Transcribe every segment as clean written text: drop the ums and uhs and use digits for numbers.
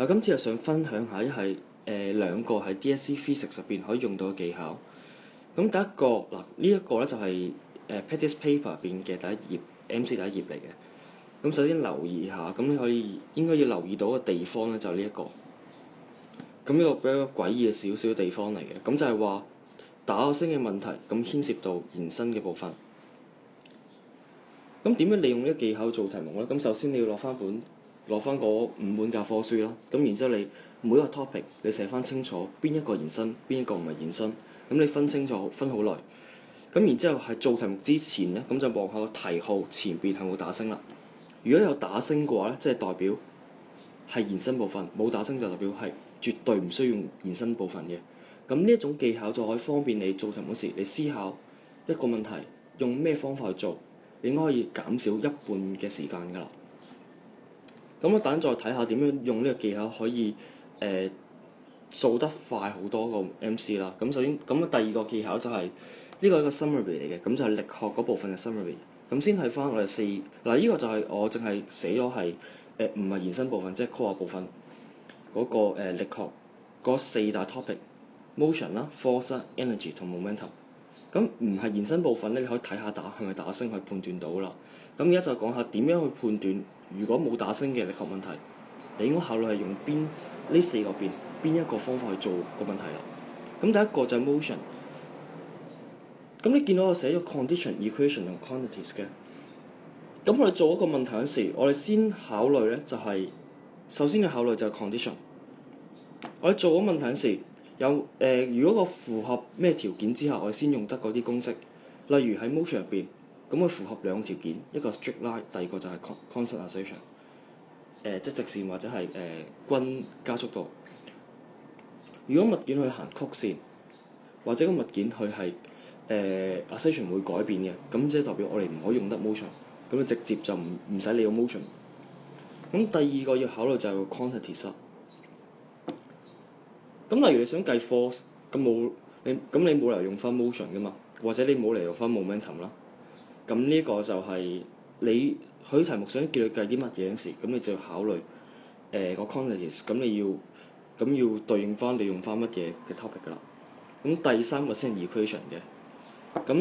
今次又想分享下兩個喺 DSE Physics 入邊可以用到嘅技巧。咁第一個呢一個咧就係practice paper 入邊嘅第一頁 MC 第一頁嚟嘅。咁首先留意下，咁你應該要留意到嘅地方咧就係呢一個。咁呢個比較詭異嘅少少地方嚟嘅，咁就係話打個星嘅問題，咁牽涉到延伸嘅部分。咁點樣利用呢個技巧做題目咧？咁首先你要攞翻嗰5本教科書啦，咁然之後你每一個 topic 你寫翻清楚邊一個延伸，邊一個唔係延伸，咁你分清楚分好耐。咁然之後係做題目之前咧，咁就望下個題號前邊係冇打星啦。如果有打星嘅話咧，即係代表係延伸部分；冇打星就代表係絕對唔需要用延伸部分嘅。咁呢一種技巧就可以方便你做題目時，你思考一個問題用咩方法去做，你應該可以減少一半嘅時間㗎啦。咁我等陣再睇下點樣用呢個技巧可以掃得快好多個 MC 啦。咁首先咁第二個技巧就係呢個係一個 summary 嚟嘅，咁就係力學嗰部分嘅 summary。咁先睇翻我哋呢個就係我淨係寫咗係唔係延伸部分，即係 core 部分嗰個力學嗰4大 topic：motion 啦、force 啦、energy 同 momentum。咁唔係延伸部分咧，你可以睇下係咪打星去判斷到啦。咁而家就講下點樣去判斷，如果冇打星嘅力學問題，你應該考慮係用呢4個邊一個方法去做個問題啦。咁第一個就係 motion。咁你見到我寫咗 condition、equation 同 quantities 嘅。咁我哋做一個問題嗰時，我哋先考慮咧就係首先嘅考慮就係 condition。我哋做嗰問題嗰時如果個符合咩條件之下，我哋先用得嗰啲公式。例如喺 motion 入邊，咁佢符合2個條件，一個 straight line，第二個就係 constant acceleration，即係直線或者係均加速度。如果物件去行曲線，或者個物件佢係acceleration 會改變嘅，咁即係代表我哋唔可以用得 motion， 咁就直接就唔使理個 motion。咁第二個要考慮就係個 quantities。咁例如你想計 force，咁你冇理由用翻 motion 噶嘛，或者你冇理由用翻 momentum 啦。咁呢個就係你佢題目想叫你計啲乜嘢嗰時，咁你就要考慮個 quantities，咁你要對應翻你用翻乜嘢嘅 topic 噶啦。咁第三個先係 equation 嘅。咁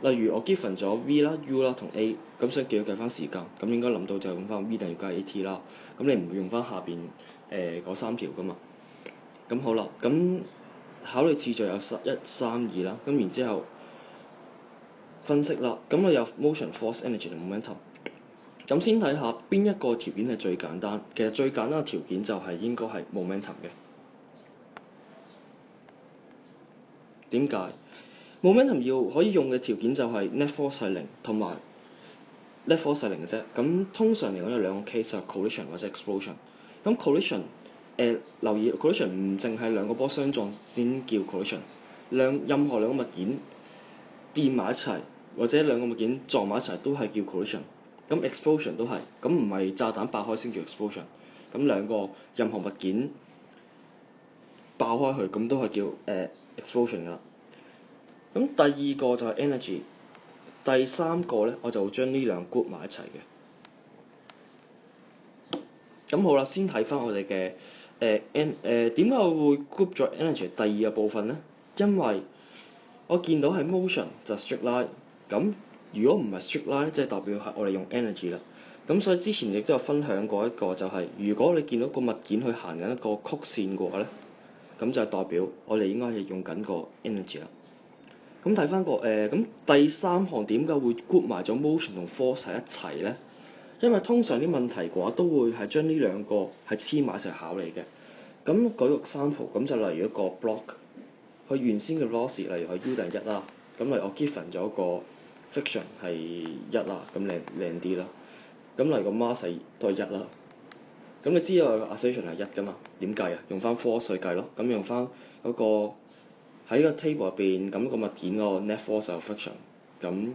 例如我 given 咗 v 啦、u 啦同 a， 咁想叫佢計翻時間，咁應該諗到就用翻 v 等於加 at 啦。咁你唔會用翻下邊嗰3條噶嘛。咁好啦，咁考慮次序有1、3、2啦，咁然之後分析啦，咁我有 motion、force、energy 同 momentum。咁先睇下邊一個條件係最簡單。其實最簡單嘅條件就係應該係 momentum 嘅。點解 momentum 要可以用嘅條件就係 net force 係0同埋 net force 係0嘅啫。咁通常嚟講有2個 case 就係 collision 或者 explosion。咁 collision留意 collision 唔淨係2個波相撞先叫 collision， 任何2個物件掂埋一齊或者2個物件撞埋一齊都係叫 collision。咁 explosion 都係，咁唔係炸彈爆開先叫 explosion。咁任何物件爆開佢，咁都係叫explosion 㗎啦。咁第二個就係 energy， 第三個咧我就會將呢2個 group 埋一齊嘅。咁好啦，先睇翻我哋嘅點解我會 group 咗 energy 第二個部分咧？因為我見到係 motion 就 straight line， 咁如果唔係 straight line， 即係代表係我哋用 energy 啦。咁所以之前亦都有分享過一個就係，如果你見到個物件去行緊一個曲線嘅話咧，咁就代表我哋應該係用緊個 energy 啦。咁睇翻咁第三項點解會 group 埋咗 motion 同 force 喺一齊咧？因為通常啲問題嘅話都會係將呢2個係黐埋一齊考你嘅。咁舉個example，咁就例如一個 block， 佢原先嘅 velocity 例如係 u 等於1啦，咁例如我 given 咗個 friction 係1啦，咁靚啲啦。咁例如個 mass 都係1啦。咁你知道個 acceleration 係1㗎嘛？點計啊？用翻 force 去計咯。咁用翻嗰個喺個 table 入邊，咁個物件個 net force 係 friction，咁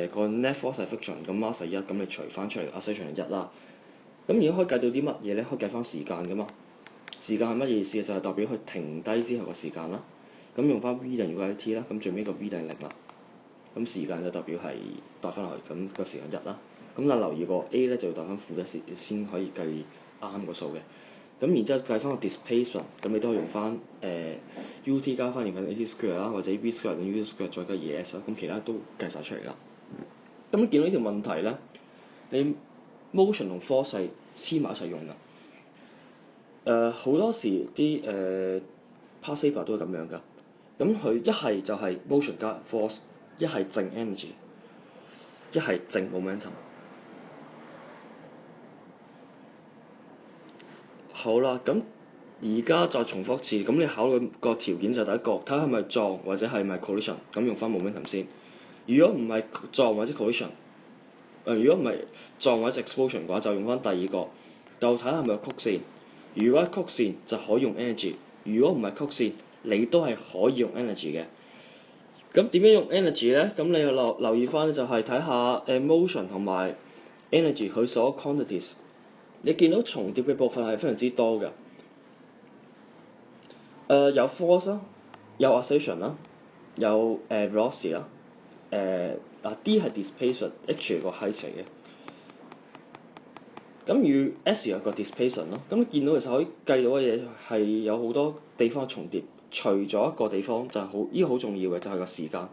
個 net force 係 friction，咁 mass 係1，咁你除翻出嚟 acceleration 係1啦。咁而家可以計到啲乜嘢咧？可以計翻時間㗎嘛？時間係乜嘢意思？就係代表佢停低之後個時間啦。咁用翻 v 等於 t 啦，咁最尾個 v 等於0啦。咁時間就代表係代翻落去，咁個時間1啦。咁但係留意個 a 咧就要代翻負1先可以計啱個數嘅。咁然之後計翻個 displacement，咁你都可以用翻UT 加翻二分 AT square 啦，或者 V square 等於 U square 再加 2S 啦，咁其他都計晒出嚟啦。咁你見到呢條問題咧，你 motion 同 force 係黐埋一齊用㗎。好多時啲past paper 都係咁樣㗎。咁佢一係就係 motion 加 force， 一係淨 energy， 一係淨 momentum。好啦，咁而家再重複一次，咁你考慮個條件就第一個，睇下係咪撞或者係咪 collision， 咁用翻 momentum 先。如果唔係撞或者 collision，如果唔係撞或者 explosion 嘅話，就用翻第二個，就睇下係咪有曲線。如果係曲線就可以用 energy， 如果唔係曲線，你都係可以用 energy 嘅。咁點樣用 energy 咧？咁你要留意翻就係睇下motion 同埋 energy 佢所 quantities。你見到重疊嘅部分係非常之多嘅。有 force 啦，有 acceleration 啦，有velocity 啦。D 係 displacement，H 係個 height 嚟嘅。咁與 S 有個 displacement 咯。咁你見到其實可以計到嘅嘢係有好多地方重疊，除咗一個地方就係呢個好重要嘅就係個時間。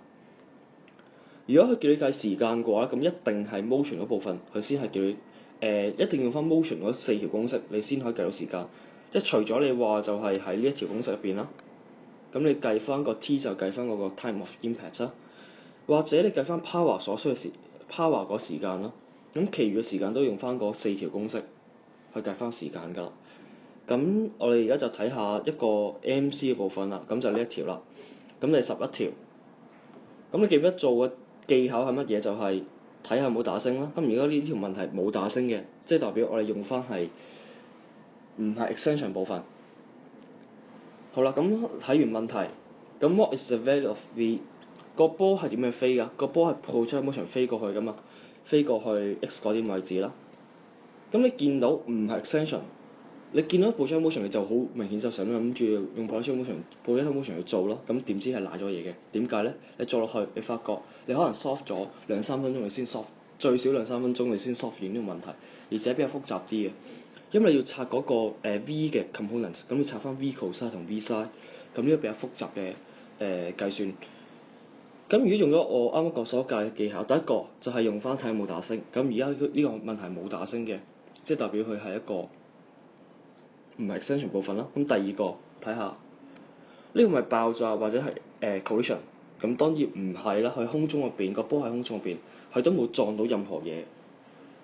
如果佢叫你計時間嘅話，咁一定係 motion 嗰部分佢先係叫你一定要用翻 motion 嗰4條公式，你先可以計到時間。即係除咗你話就係喺呢一條公式入邊啦，咁你計翻個 T 就計翻嗰個 time of impact 啦，或者你計翻 power 所需嘅power 嗰時間啦。咁其餘嘅時間都用翻嗰4條公式去計翻時間㗎啦。咁我哋而家就睇下一個 MC 嘅部分啦，咁就呢一條啦。咁你11條，咁你記唔記得做嘅技巧係乜嘢？就係睇下有冇打星啦。咁而家呢條問題冇打星嘅，即係代表我哋用翻係唔係 extension 部分。好啦，咁睇完問題，咁 what is the value of V？ 個波係點樣飛㗎？個波係 project motion 飛過去㗎嘛，飛過去 X 嗰啲位置啦。咁你見到唔係 extension， 你見到 project motion 你就好明顯就想諗住用 project motion 去做咯。咁點知係賴咗嘢嘅？點解咧？你做落去，你發覺你可能 solve 咗2-3分鐘你先 solve， 最少2-3分鐘你先 solve 完呢個問題，而且比較複雜啲嘅。因為你要拆嗰個V 嘅 components， 咁要拆翻 V cos 同 V sin， 咁呢個比較複雜嘅計算。咁如果用咗我啱啱講所教嘅技巧，第一個就係用翻睇有冇打星。咁而家呢個問題冇打星嘅，即係代表佢係一個唔係 extension 部分啦。咁第二個睇下呢個咪爆炸或者係collision， 咁當然唔係啦。佢空中入邊個波喺空中入邊，佢都冇撞到任何嘢，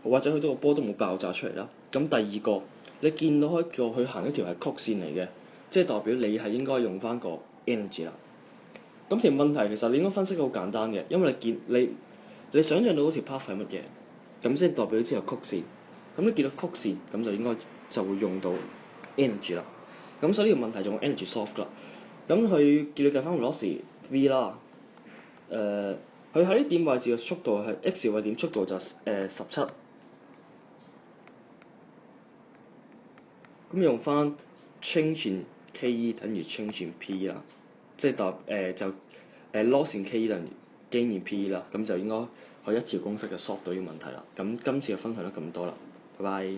或者佢個波都冇爆炸出嚟啦。咁第二個你見到佢行一條係曲線嚟嘅，即係代表你係應該用翻個 energy 啦。咁條問題其實你應該分析得好簡單嘅，因為你想像到嗰條 path 係乜嘢，咁即係代表之後曲線。咁你見到曲線，咁就應該就會用到 energy 啦。咁所以呢個問題就用 energy solve 啦。咁佢叫你計翻 velocity v 啦。佢喺呢點位置嘅速度係 x 位點速度就17。咁用翻 change in ke 等於 change in p 啦，即係就loss in ke 等於 gain in p 啦，咁就應該可以一條公式就 solve 到呢個問題啦。咁今次就分享咗咁多啦，拜拜。